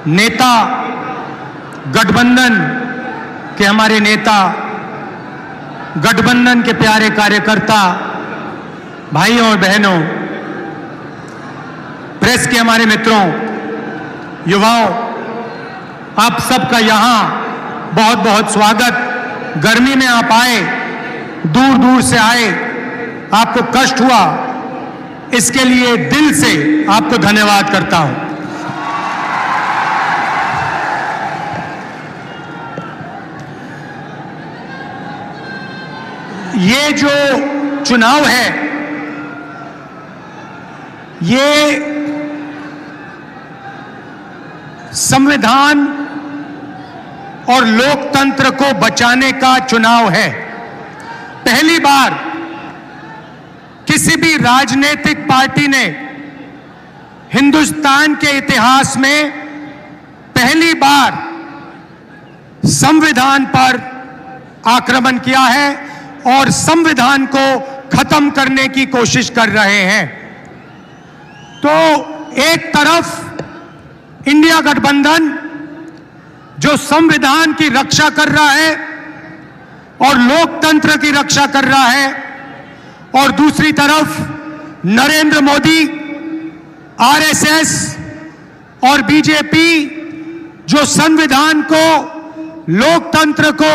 नेता, गठबंधन के हमारे नेता, गठबंधन के प्यारे कार्यकर्ता, भाइयों और बहनों, प्रेस के हमारे मित्रों, युवाओं, आप सबका यहां बहुत बहुत स्वागत। गर्मी में आप आए, दूर दूर से आए, आपको कष्ट हुआ, इसके लिए दिल से आपको धन्यवाद करता हूं। ये जो चुनाव है, ये संविधान और लोकतंत्र को बचाने का चुनाव है। पहली बार किसी भी राजनीतिक पार्टी ने हिंदुस्तान के इतिहास में पहली बार संविधान पर आक्रमण किया है और संविधान को खत्म करने की कोशिश कर रहे हैं। तो एक तरफ इंडिया गठबंधन जो संविधान की रक्षा कर रहा है और लोकतंत्र की रक्षा कर रहा है, और दूसरी तरफ नरेंद्र मोदी, आरएसएस और बीजेपी जो संविधान को, लोकतंत्र को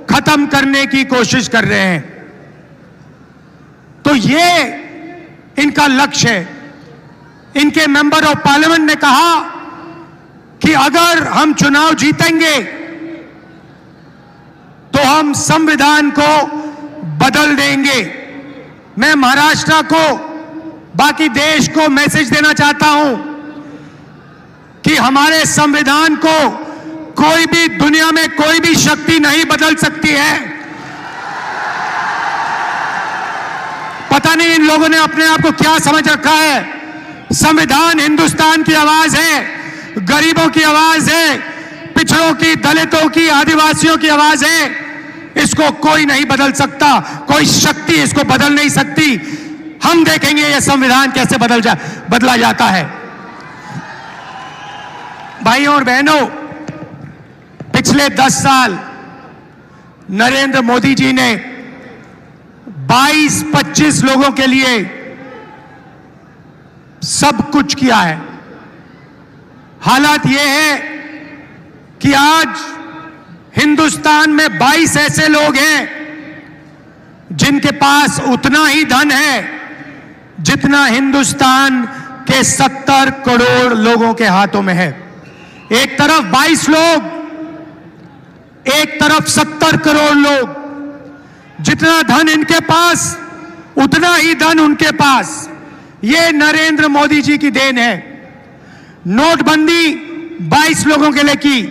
खत्म करने की कोशिश कर रहे हैं। तो ये इनका लक्ष्य है। इनके मेंबर ऑफ पार्लियामेंट ने कहा कि अगर हम चुनाव जीतेंगे तो हम संविधान को बदल देंगे। मैं महाराष्ट्र को, बाकी देश को मैसेज देना चाहता हूं कि हमारे संविधान को कोई भी, दुनिया में कोई भी शक्ति नहीं बदल सकती है। पता नहीं इन लोगों ने अपने आप को क्या समझ रखा है। संविधान हिंदुस्तान की आवाज है, गरीबों की आवाज है, पिछड़ों की, दलितों की, आदिवासियों की आवाज है। इसको कोई नहीं बदल सकता, कोई शक्ति इसको बदल नहीं सकती। हम देखेंगे यह संविधान कैसे बदला जाता है। भाइयों और बहनों, पिछले 10 साल नरेंद्र मोदी जी ने 22-25 लोगों के लिए सब कुछ किया है। हालात यह है कि आज हिंदुस्तान में 22 ऐसे लोग हैं जिनके पास उतना ही धन है जितना हिंदुस्तान के 70 करोड़ लोगों के हाथों में है। एक तरफ 22 लोग, एक तरफ 70 करोड़ लोग। जितना धन इनके पास, उतना ही धन उनके पास। ये नरेंद्र मोदी जी की देन है। नोटबंदी 22 लोगों के लिए की,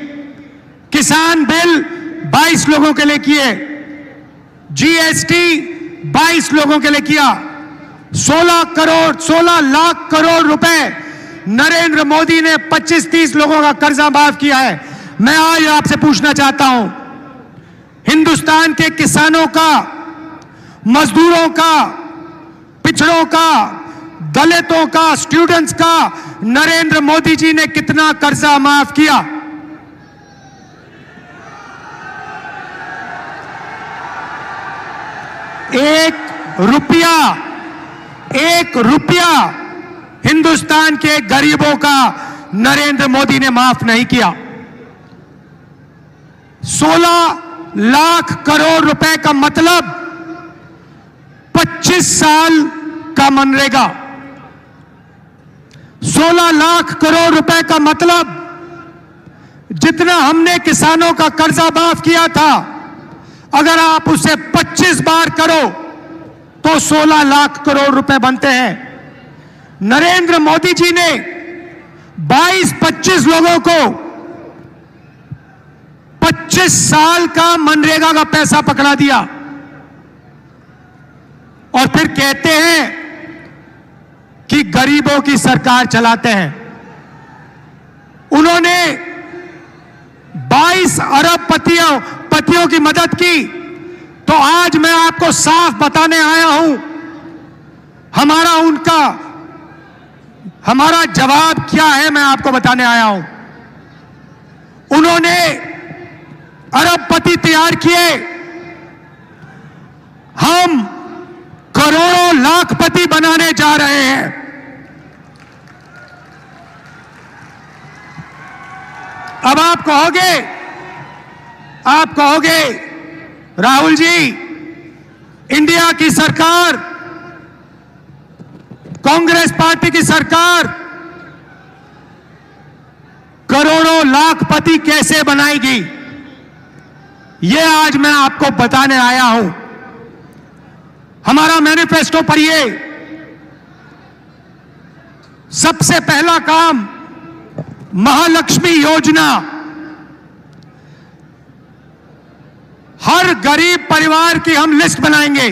किसान बिल 22 लोगों के लिए किए, जीएसटी 22 लोगों के लिए किया, 16 लाख करोड़ रुपए नरेंद्र मोदी ने 25-30 लोगों का कर्जा माफ किया है। मैं आज आपसे पूछना चाहता हूं, हिंदुस्तान के किसानों का, मजदूरों का, पिछड़ों का, दलितों का, स्टूडेंट्स का नरेंद्र मोदी जी ने कितना कर्जा माफ किया? एक रुपया हिंदुस्तान के गरीबों का नरेंद्र मोदी ने माफ नहीं किया। 16 लाख करोड़ रुपए का मतलब 25 साल का मनरेगा। 16 लाख करोड़ रुपए का मतलब जितना हमने किसानों का कर्जा माफ किया था, अगर आप उसे 25 बार करो तो 16 लाख करोड़ रुपए बनते हैं। नरेंद्र मोदी जी ने 22-25 लोगों को 25 साल का मनरेगा का पैसा पकड़ा दिया और फिर कहते हैं कि गरीबों की सरकार चलाते हैं। उन्होंने 22 अरब पतियों की मदद की। तो आज मैं आपको साफ बताने आया हूं, हमारा जवाब क्या है, मैं आपको बताने आया हूं। उन्होंने अरबपति तैयार किए, हम करोड़ों लाखपति बनाने जा रहे हैं। अब आप कहोगे राहुल जी, इंडिया की सरकार, कांग्रेस पार्टी की सरकार करोड़ों लाखपति कैसे बनाएगी? यह आज मैं आपको बताने आया हूं। हमारा मैनिफेस्टो पढ़िए। सबसे पहला काम, महालक्ष्मी योजना। हर गरीब परिवार की हम लिस्ट बनाएंगे।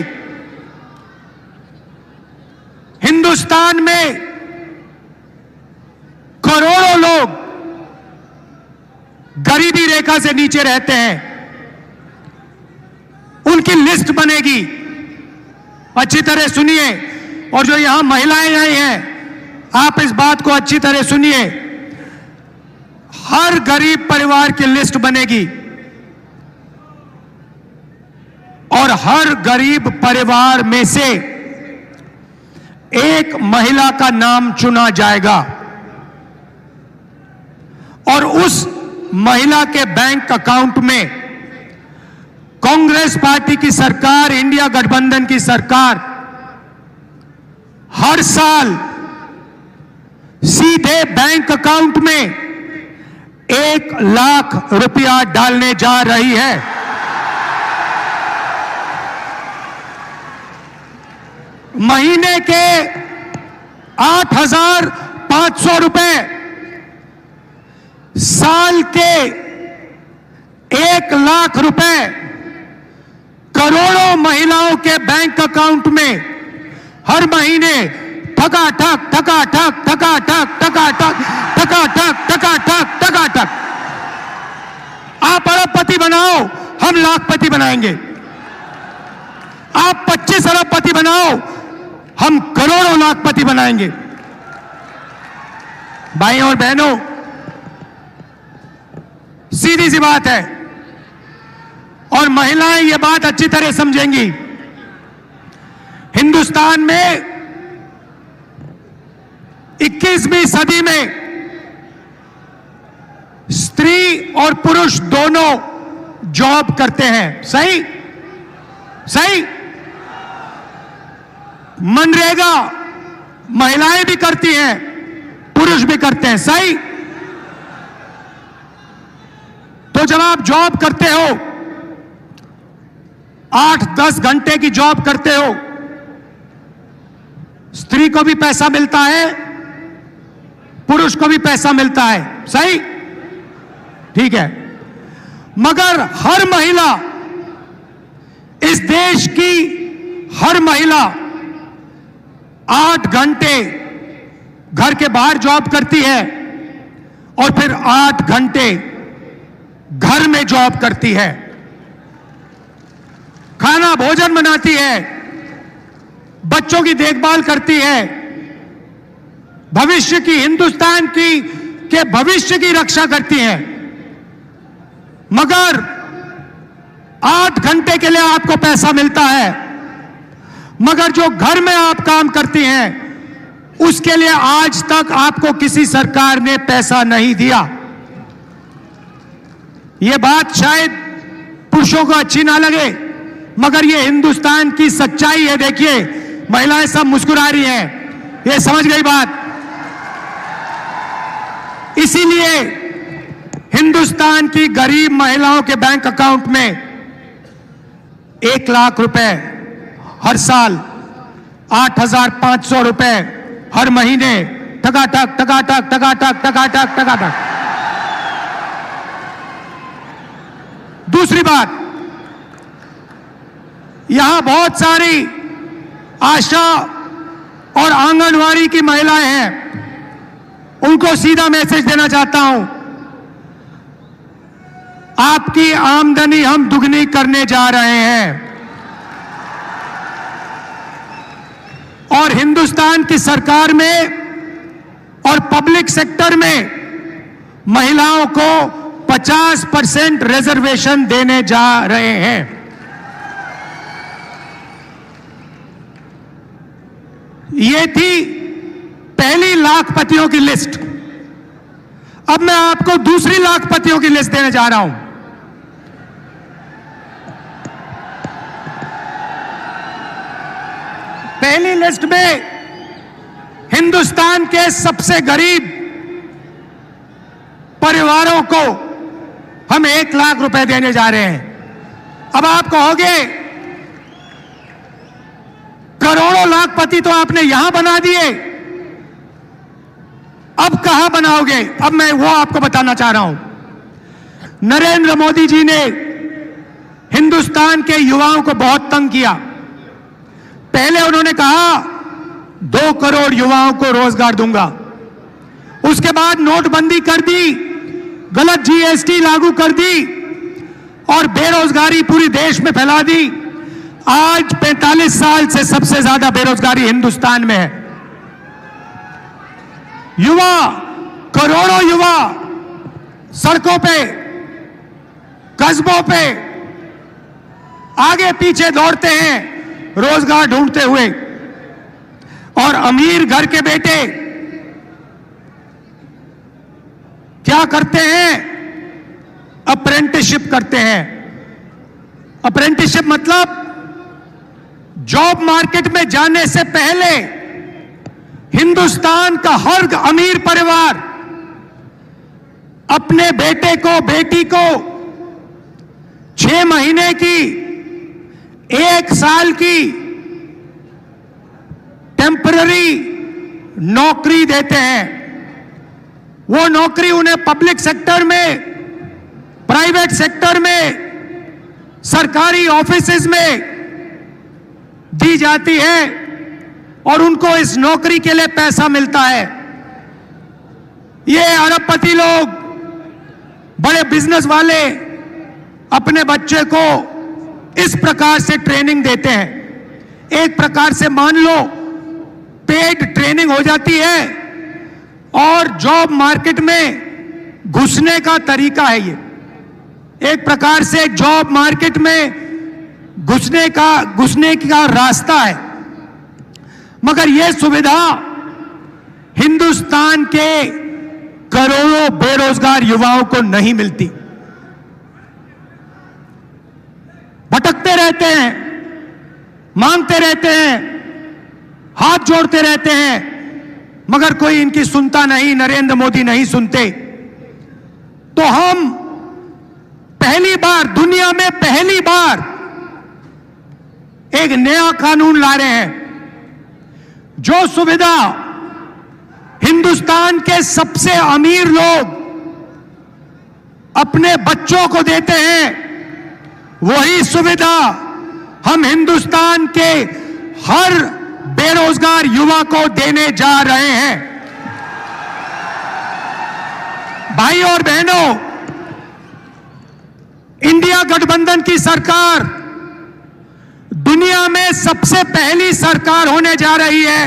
हिंदुस्तान में करोड़ों लोग गरीबी रेखा से नीचे रहते हैं, उनकी लिस्ट बनेगी। अच्छी तरह सुनिए, और जो यहां महिलाएं आई हैं, आप इस बात को अच्छी तरह सुनिए। हर गरीब परिवार की लिस्ट बनेगी और हर गरीब परिवार में से एक महिला का नाम चुना जाएगा और उस महिला के बैंक अकाउंट में कांग्रेस पार्टी की सरकार, इंडिया गठबंधन की सरकार हर साल सीधे बैंक अकाउंट में 1 लाख रुपया डालने जा रही है। महीने के 8,500 रुपए, साल के 1 लाख रुपए करोड़ों महिलाओं के बैंक अकाउंट में हर महीने ठकाठक ठकाठक ठकाठक ठकाठक ठकाठक ठकाठक ठकाठक। आप अरबपति बनाओ, हम लाखपति बनाएंगे। आप 25 अरबपति बनाओ, हम करोड़ों लाखपति बनाएंगे। भाइयों और बहनों, सीधी सी बात है और महिलाएं ये बात अच्छी तरह समझेंगी। हिंदुस्तान में 21वीं सदी में स्त्री और पुरुष दोनों जॉब करते हैं। सही? मनरेगा महिलाएं भी करती हैं, पुरुष भी करते हैं। सही? तो जब आप जॉब करते हो, 8-10 घंटे की जॉब करते हो, स्त्री को भी पैसा मिलता है, पुरुष को भी पैसा मिलता है। सही? ठीक है। मगर हर महिला, इस देश की हर महिला 8 घंटे घर के बाहर जॉब करती है और फिर 8 घंटे घर में जॉब करती है। खाना भोजन बनाती है, बच्चों की देखभाल करती है, भविष्य की, हिंदुस्तान के भविष्य की रक्षा करती है। मगर 8 घंटे के लिए आपको पैसा मिलता है, मगर जो घर में आप काम करती हैं उसके लिए आज तक आपको किसी सरकार ने पैसा नहीं दिया। यह बात शायद पुरुषों को अच्छी ना लगे, मगर यह हिंदुस्तान की सच्चाई है। देखिए, महिलाएं सब मुस्कुरा रही हैं, ये समझ गई बात। इसीलिए हिंदुस्तान की गरीब महिलाओं के बैंक अकाउंट में 1 लाख रुपए हर साल, 8,500 रुपए हर महीने, ठकाठक ठकाठक ठकाठक ठकाठक ठकाठक। दूसरी बात, यहां बहुत सारी आशा और आंगनवाड़ी की महिलाएं हैं, उनको सीधा मैसेज देना चाहता हूं, आपकी आमदनी हम दुगनी करने जा रहे हैं और हिंदुस्तान की सरकार में और पब्लिक सेक्टर में महिलाओं को 50% रिजर्वेशन देने जा रहे हैं। ये थी पहली लाखपतियों की लिस्ट। अब मैं आपको दूसरी लाखपतियों की लिस्ट देने जा रहा हूं। पहली लिस्ट में हिंदुस्तान के सबसे गरीब परिवारों को हम 1 लाख रुपए देने जा रहे हैं। अब आप कहोगे करोड़ों लाखपति तो आपने यहां बना दिए, अब कहां बनाओगे? अब मैं वो आपको बताना चाह रहा हूं। नरेंद्र मोदी जी ने हिंदुस्तान के युवाओं को बहुत तंग किया। पहले उन्होंने कहा 2 करोड़ युवाओं को रोजगार दूंगा, उसके बाद नोटबंदी कर दी, गलत जीएसटी लागू कर दी और बेरोजगारी पूरी देश में फैला दी। आज 45 साल से सबसे ज्यादा बेरोजगारी हिंदुस्तान में है। युवा, करोड़ों युवा सड़कों पे, कस्बों पे आगे पीछे दौड़ते हैं रोजगार ढूंढते हुए, और अमीर घर के बेटे क्या करते हैं? अप्रेंटिसशिप करते हैं। अप्रेंटिसशिप मतलब जॉब मार्केट में जाने से पहले हिंदुस्तान का हर अमीर परिवार अपने बेटे को, बेटी को 6 महीने की, 1 साल की टेम्पररी नौकरी देते हैं। वो नौकरी उन्हें पब्लिक सेक्टर में, प्राइवेट सेक्टर में, सरकारी ऑफिसेज में दी जाती है और उनको इस नौकरी के लिए पैसा मिलता है। ये अरबपति लोग, बड़े बिजनेस वाले अपने बच्चे को इस प्रकार से ट्रेनिंग देते हैं। एक प्रकार से मान लो पेड ट्रेनिंग हो जाती है और जॉब मार्केट में घुसने का तरीका है। ये एक प्रकार से जॉब मार्केट में घुसने का रास्ता है। मगर यह सुविधा हिंदुस्तान के करोड़ों बेरोजगार युवाओं को नहीं मिलती। भटकते रहते हैं, मांगते रहते हैं, हाथ जोड़ते रहते हैं, मगर कोई इनकी सुनता नहीं, नरेंद्र मोदी नहीं सुनते। तो हम पहली बार, दुनिया में पहली बार एक नया कानून ला रहे हैं जो सुविधा हिंदुस्तान के सबसे अमीर लोग अपने बच्चों को देते हैं, वही सुविधा हम हिंदुस्तान के हर बेरोजगार युवा को देने जा रहे हैं। भाई और बहनों, इंडिया गठबंधन की सरकार दुनिया में सबसे पहली सरकार होने जा रही है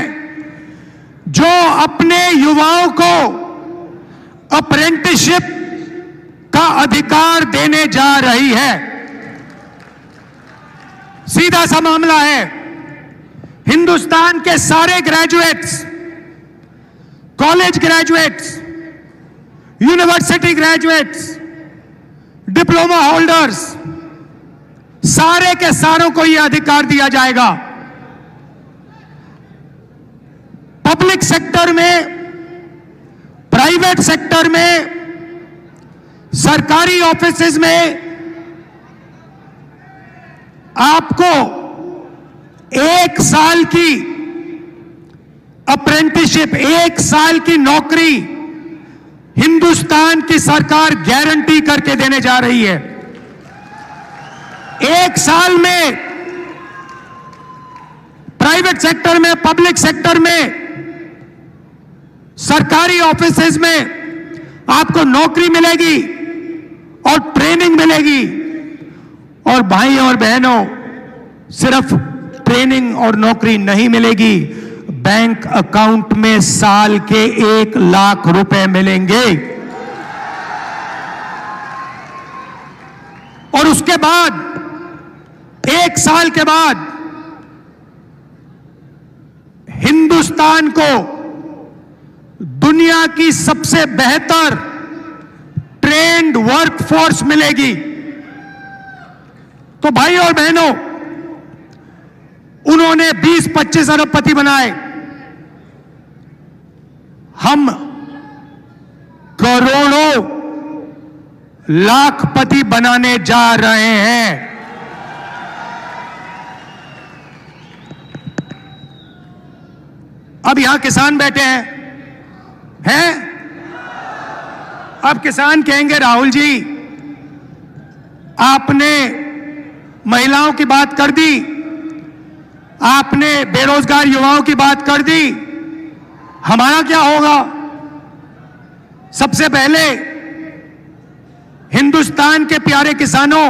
जो अपने युवाओं को अप्रेंटिसशिप का अधिकार देने जा रही है। सीधा सा मामला है, हिंदुस्तान के सारे graduates, college graduates, university graduates, diploma holders, सारे के सारों को यह अधिकार दिया जाएगा। पब्लिक सेक्टर में, प्राइवेट सेक्टर में, सरकारी ऑफिसेज में आपको 1 साल की अप्रेंटिसशिप, 1 साल की नौकरी हिंदुस्तान की सरकार गारंटी करके देने जा रही है। 1 साल में प्राइवेट सेक्टर में, पब्लिक सेक्टर में, सरकारी ऑफिसेज में आपको नौकरी मिलेगी और ट्रेनिंग मिलेगी। और भाई और बहनों, सिर्फ ट्रेनिंग और नौकरी नहीं मिलेगी, बैंक अकाउंट में साल के 1 लाख रुपए मिलेंगे। और उसके बाद 1 साल के बाद हिंदुस्तान को दुनिया की सबसे बेहतर ट्रेंड वर्कफोर्स मिलेगी। तो भाई और बहनों, उन्होंने 20-25 अरबपति बनाए, हम करोड़ों लाखपति बनाने जा रहे हैं। अब यहां किसान बैठे हैं? अब किसान कहेंगे राहुल जी आपने महिलाओं की बात कर दी, आपने बेरोजगार युवाओं की बात कर दी, हमारा क्या होगा? सबसे पहले हिंदुस्तान के प्यारे किसानों,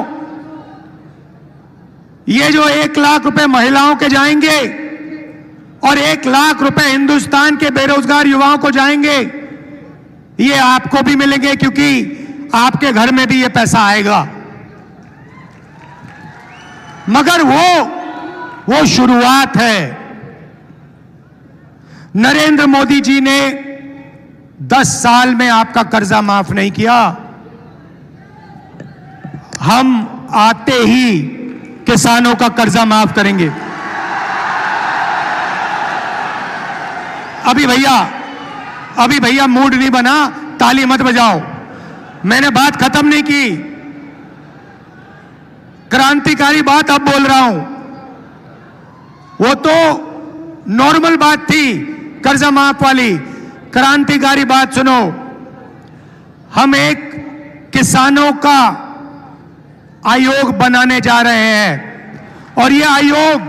ये जो 1 लाख रुपए महिलाओं के जाएंगे और 1 लाख रुपए हिंदुस्तान के बेरोजगार युवाओं को जाएंगे, ये आपको भी मिलेंगे क्योंकि आपके घर में भी ये पैसा आएगा। मगर वो शुरुआत है। नरेंद्र मोदी जी ने 10 साल में आपका कर्जा माफ नहीं किया। हम आते ही किसानों का कर्जा माफ करेंगे। अभी भैया मूड नहीं बना, ताली मत बजाओ, मैंने बात खत्म नहीं की। क्रांतिकारी बात अब बोल रहा हूं। वो तो नॉर्मल बात थी कर्जा माफ वाली, क्रांतिकारी बात सुनो। हम एक किसानों का आयोग बनाने जा रहे हैं और यह आयोग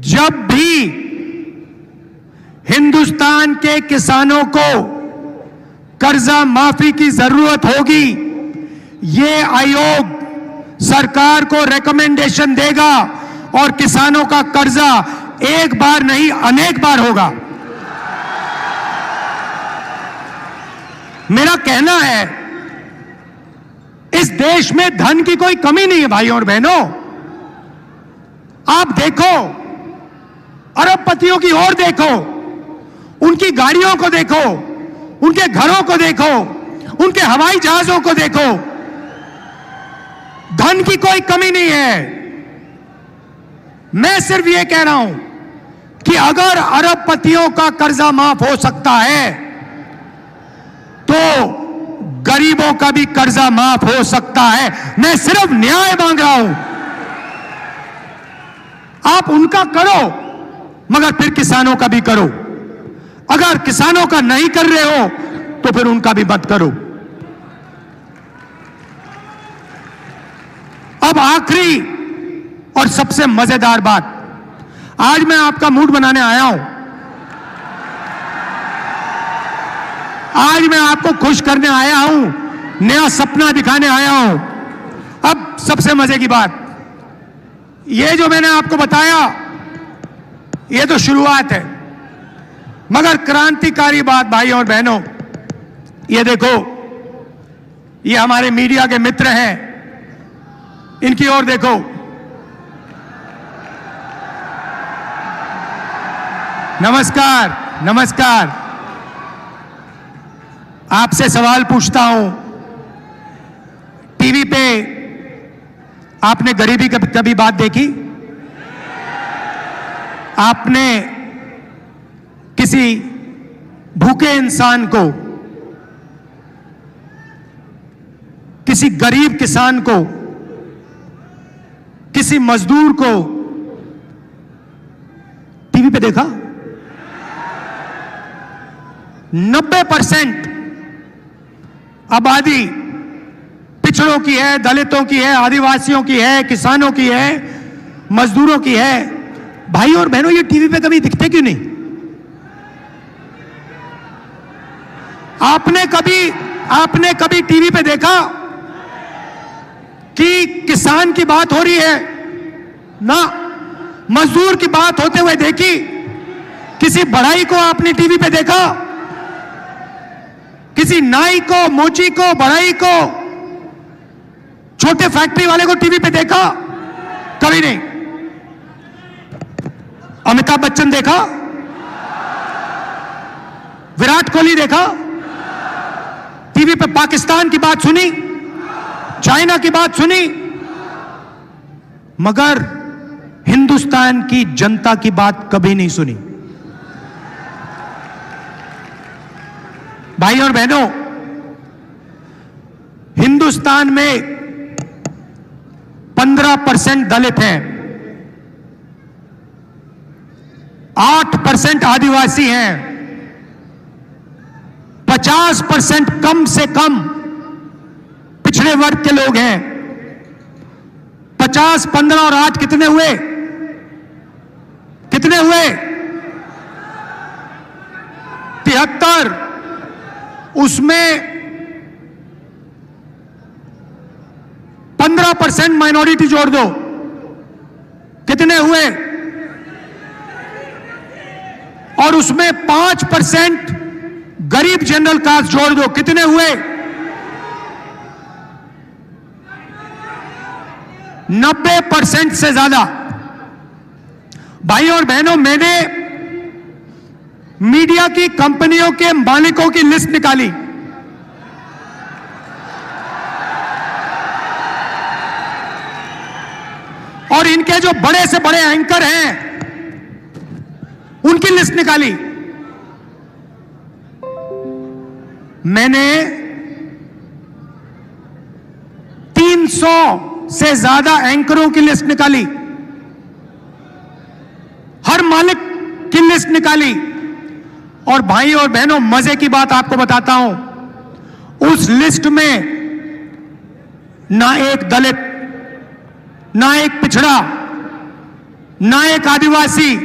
जब भी हिंदुस्तान के किसानों को कर्जा माफी की जरूरत होगी, ये आयोग सरकार को रिकमेंडेशन देगा और किसानों का कर्जा एक बार नहीं अनेक बार होगा। मेरा कहना है इस देश में धन की कोई कमी नहीं है भाइयों और बहनों। आप देखो, अरबपतियों की ओर देखो, उनकी गाड़ियों को देखो, उनके घरों को देखो, उनके हवाई जहाजों को देखो। धन की कोई कमी नहीं है। मैं सिर्फ यह कह रहा हूं कि अगर अरबपतियों का कर्जा माफ हो सकता है तो गरीबों का भी कर्जा माफ हो सकता है। मैं सिर्फ न्याय मांग रहा हूं। आप उनका करो मगर फिर किसानों का भी करो। अगर किसानों का नहीं कर रहे हो तो फिर उनका भी मत करो। अब आखिरी और सबसे मजेदार बात, आज मैं आपका मूड बनाने आया हूं। आज मैं आपको खुश करने आया हूं, नया सपना दिखाने आया हूं। अब सबसे मजे की बात, ये जो मैंने आपको बताया ये तो शुरुआत है, मगर क्रांतिकारी बात भाइयों और बहनों, ये देखो, ये हमारे मीडिया के मित्र हैं, इनकी ओर देखो। नमस्कार, नमस्कार। आपसे सवाल पूछता हूं, टीवी पे आपने गरीबी की कभी बात देखी? आपने किसी भूखे इंसान को, किसी गरीब किसान को, किसी मजदूर को टीवी पे देखा? 90% आबादी पिछड़ों की है, दलितों की है, आदिवासियों की है, किसानों की है, मजदूरों की है। भाई और बहनों, ये टीवी पे कभी दिखते क्यों नहीं? आपने कभी टीवी पे देखा कि किसान की बात हो रही है? ना। मजदूर की बात होते हुए देखी? किसी बढ़ई को आपने टीवी पे देखा? किसी नाई को, मोची को, बढ़ई को छोटे फैक्ट्री वाले को टीवी पे देखा? कभी नहीं। अमिताभ बच्चन देखा? विराट कोहली देखा? टीवी पे पाकिस्तान की बात सुनी, चाइना की बात सुनी, मगर हिंदुस्तान की जनता की बात कभी नहीं सुनी। भाई और बहनों, हिंदुस्तान में 15% दलित हैं, 8% आदिवासी हैं, 50% कम से कम पिछड़े वर्ग के लोग हैं। 50, 15 और 8 कितने हुए? कितने हुए? 73। उसमें 15% माइनॉरिटी जोड़ दो, कितने हुए? और उसमें 5% गरीब जनरल कास्ट जोड़ दो, कितने हुए? 90% से ज्यादा। भाई और बहनों, मैंने मीडिया की कंपनियों के मालिकों की लिस्ट निकाली। और इनके जो बड़े से बड़े एंकर हैं, उनकी लिस्ट निकाली। मैंने 300 से ज्यादा एंकरों की लिस्ट निकाली, हर मालिक की लिस्ट निकाली। और भाई और बहनों, मजे की बात आपको बताता हूं, उस लिस्ट में ना एक दलित, ना एक पिछड़ा, ना एक आदिवासी,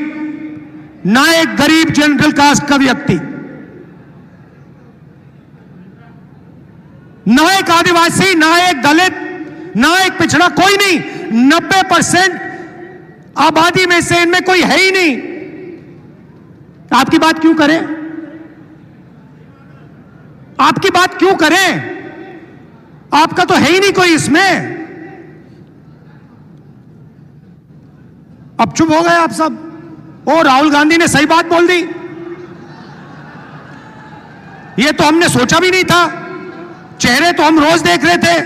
ना एक गरीब जनरल कास्ट का व्यक्ति, ना एक आदिवासी, ना एक दलित, ना एक पिछड़ा, कोई नहीं। 90% आबादी में से इनमें कोई है ही नहीं। आपकी बात क्यों करें? आपकी बात क्यों करें? आपका तो है ही नहीं कोई इसमें। अब चुप हो गए आप सब। ओ, राहुल गांधी ने सही बात बोल दी, ये तो हमने सोचा भी नहीं था। चेहरे तो हम रोज देख रहे थे,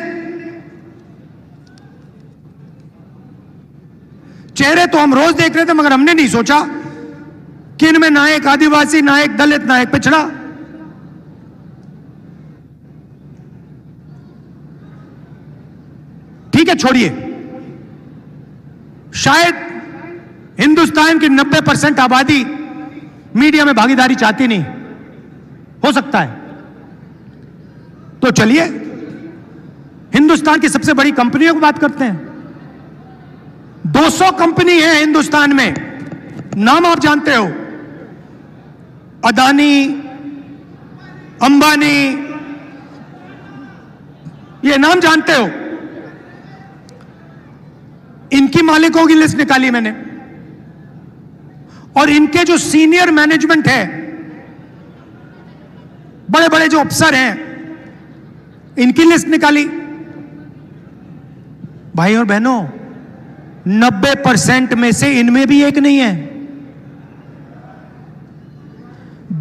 चेहरे तो हम रोज देख रहे थे, मगर हमने नहीं सोचा कि इनमें ना एक आदिवासी, ना एक दलित, ना एक पिछड़ा। ठीक है, छोड़िए। शायद हिंदुस्तान की 90% आबादी मीडिया में भागीदारी चाहती नहीं, हो सकता है। तो चलिए हिंदुस्तान की सबसे बड़ी कंपनियों की बात करते हैं। 200 कंपनी है हिंदुस्तान में, नाम आप जानते हो, अदानी, अंबानी, ये नाम जानते हो। इनकी मालिकों की लिस्ट निकाली मैंने, और इनके जो सीनियर मैनेजमेंट है, बड़े बड़े जो अफसर हैं, इनकी लिस्ट निकाली। भाई और बहनों, 90% में से इनमें भी एक नहीं है।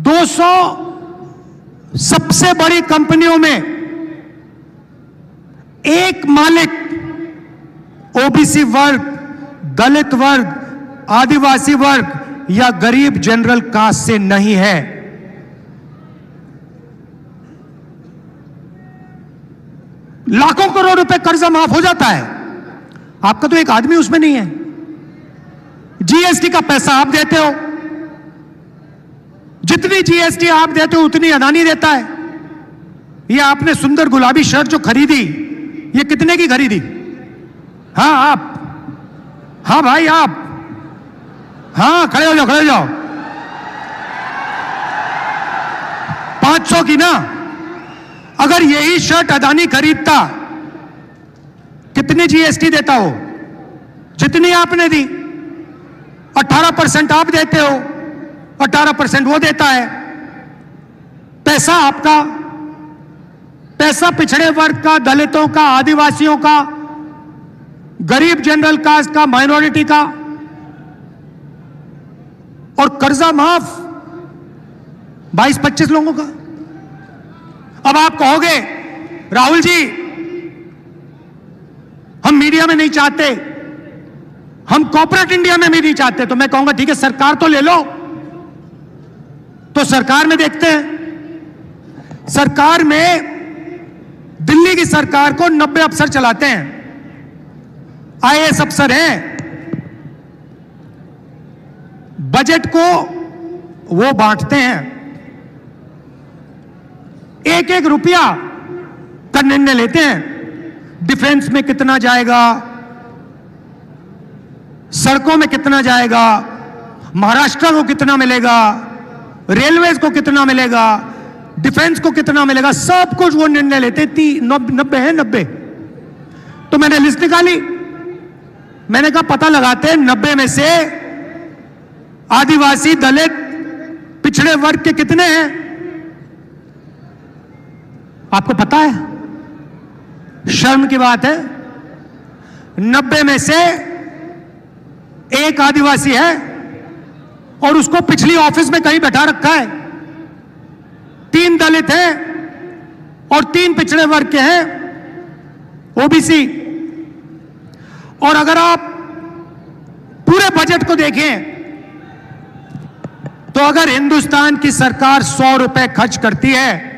200 सबसे बड़ी कंपनियों में एक मालिक ओबीसी वर्ग, दलित वर्ग, आदिवासी वर्ग या गरीब जनरल कास्ट से नहीं है। लाखों करोड़ रुपए कर्जा माफ हो जाता है, आपका तो एक आदमी उसमें नहीं है। जीएसटी का पैसा आप देते हो, जितनी जीएसटी आप देते हो उतनी अदानी देता है। ये आपने सुंदर गुलाबी शर्ट जो खरीदी, ये कितने की खरीदी? हाँ आप, हाँ भाई आप, हाँ खड़े हो जाओ, खड़े हो जाओ। 500 की ना। अगर यही शर्ट अदानी खरीदता, कितनी जीएसटी देता हो? जितनी आपने दी। 18% आप देते हो, 18% वो देता है। पैसा आपका, पैसा पिछड़े वर्ग का, दलितों का, आदिवासियों का, गरीब जनरल कास्ट का, माइनॉरिटी का, और कर्जा माफ 22-25 लोगों का। अब आप कहोगे राहुल जी हम मीडिया में नहीं चाहते, हम कॉर्पोरेट इंडिया में भी नहीं चाहते, तो मैं कहूंगा ठीक है सरकार तो ले लो। तो सरकार में देखते हैं, सरकार में दिल्ली की सरकार को 90 अफसर चलाते हैं, आईएएस अफसर हैं। बजट को वो बांटते हैं, एक एक रुपया का निर्णय लेते हैं। डिफेंस में कितना जाएगा, सड़कों में कितना जाएगा, महाराष्ट्र को कितना मिलेगा, रेलवेज को कितना मिलेगा, डिफेंस को कितना मिलेगा, सब कुछ वो निर्णय लेते। 90 है 90। तो मैंने लिस्ट निकाली, मैंने कहा पता लगाते हैं 90 में से आदिवासी, दलित, पिछड़े वर्ग के कितने हैं। आपको पता है, शर्म की बात है, 90 में से एक आदिवासी है और उसको पिछली ऑफिस में कहीं बैठा रखा है। 3 दलित हैं और 3 पिछड़े वर्ग के हैं, ओबीसी। और अगर आप पूरे बजट को देखें तो अगर हिंदुस्तान की सरकार 100 रुपए खर्च करती है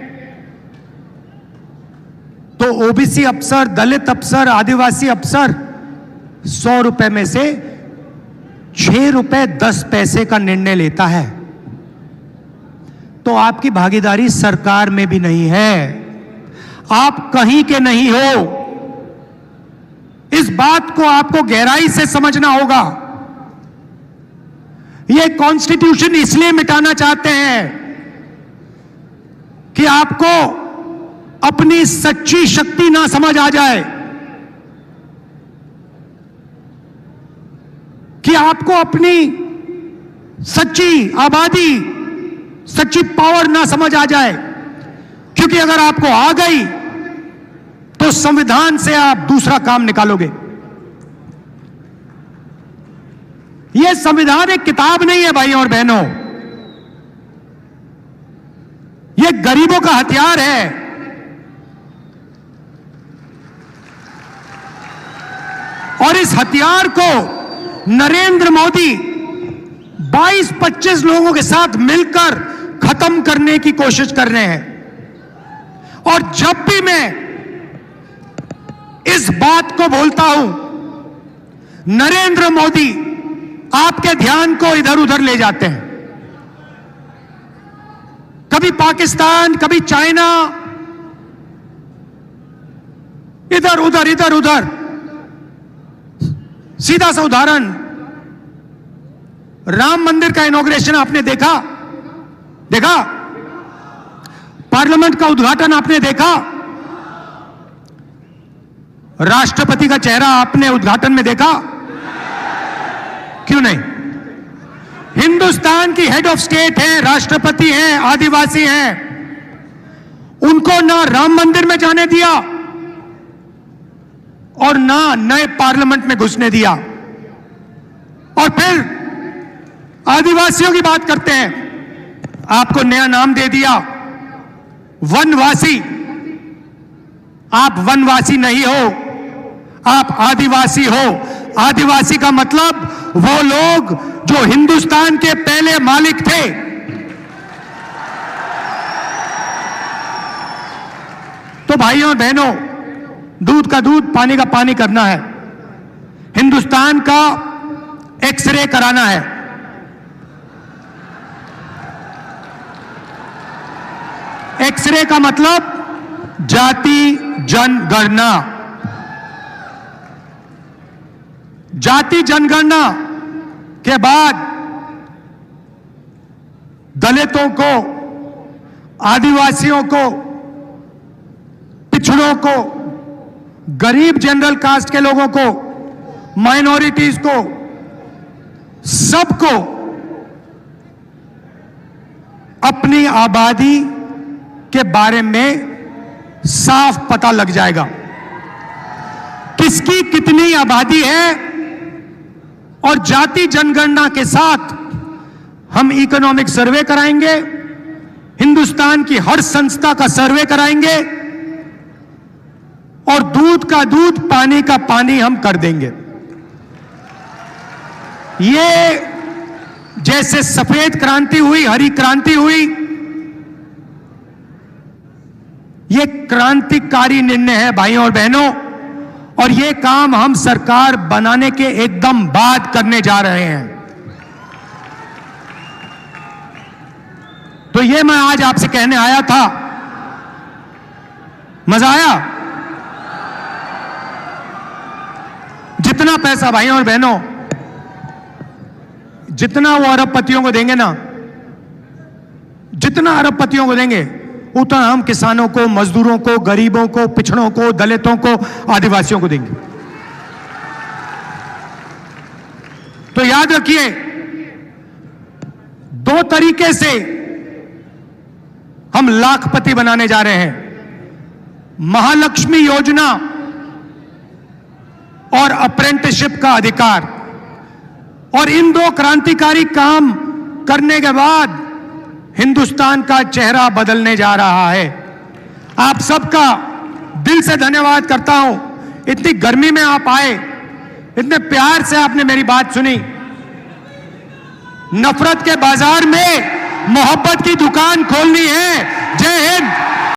तो ओबीसी अफसर, दलित अफसर, आदिवासी अफसर 100 रुपए में से 6 रुपए 10 पैसे का निर्णय लेता है। तो आपकी भागीदारी सरकार में भी नहीं है, आप कहीं के नहीं हो। इस बात को आपको गहराई से समझना होगा। ये कॉन्स्टिट्यूशन इसलिए मिटाना चाहते हैं कि आपको अपनी सच्ची शक्ति ना समझ आ जाए, कि आपको अपनी सच्ची आबादी, सच्ची पावर ना समझ आ जाए। क्योंकि अगर आपको आ गई तो संविधान से आप दूसरा काम निकालोगे। यह संविधान एक किताब नहीं है भाइयों और बहनों, यह गरीबों का हथियार है। और इस हथियार को नरेंद्र मोदी 22-25 लोगों के साथ मिलकर खत्म करने की कोशिश कर रहे हैं। और जब भी मैं इस बात को बोलता हूं, नरेंद्र मोदी आपके ध्यान को इधर उधर ले जाते हैं। कभी पाकिस्तान, कभी चाइना, इधर उधर इधर उधर। सीधा सा उदाहरण, राम मंदिर का इनॉग्रेशन आपने देखा? पार्लियामेंट का उद्घाटन आपने देखा? राष्ट्रपति का चेहरा आपने उद्घाटन में देखा? क्यों नहीं? हिंदुस्तान की हेड ऑफ स्टेट है, राष्ट्रपति हैं, आदिवासी हैं, उनको ना राम मंदिर में जाने दिया और ना नए पार्लियामेंट में घुसने दिया। और फिर आदिवासियों की बात करते हैं, आपको नया नाम दे दिया, वनवासी। आप वनवासी नहीं हो, आप आदिवासी हो। आदिवासी का मतलब वो लोग जो हिंदुस्तान के पहले मालिक थे। तो भाइयों और बहनों, दूध का दूध, पानी का पानी करना है। हिंदुस्तान का एक्सरे कराना है। एक्सरे का मतलब जाति जनगणना। जाति जनगणना के बाद दलितों को, आदिवासियों को, पिछड़ों को, गरीब जनरल कास्ट के लोगों को, माइनॉरिटीज को, सबको अपनी आबादी के बारे में साफ पता लग जाएगा कि किसकी कितनी आबादी है, और जाति जनगणना के साथ हम इकोनॉमिक सर्वे कराएंगे, हिंदुस्तान की हर संस्था का सर्वे कराएंगे, और दूध का दूध, पानी का पानी हम कर देंगे। ये जैसे सफेद क्रांति हुई, हरी क्रांति हुई, ये क्रांतिकारी निर्णय है भाइयों और बहनों, और ये काम हम सरकार बनाने के एकदम बाद करने जा रहे हैं। तो ये मैं आज आपसे कहने आया था। मजा आया? जितना पैसा भाइयों और बहनों, जितना वो अरबपतियों को देंगे ना, जितना अरबपतियों को देंगे, उतना हम किसानों को, मजदूरों को, गरीबों को, पिछड़ों को, दलितों को, आदिवासियों को देंगे। तो याद रखिए, दो तरीके से हम लाखपति बनाने जा रहे हैं। महालक्ष्मी योजना और अप्रेंटिसशिप का अधिकार, और इन दो क्रांतिकारी काम करने के बाद हिंदुस्तान का चेहरा बदलने जा रहा है। आप सबका दिल से धन्यवाद करता हूं। इतनी गर्मी में आप आए, इतने प्यार से आपने मेरी बात सुनी। नफरत के बाजार में मोहब्बत की दुकान खोलनी है। जय हिंद।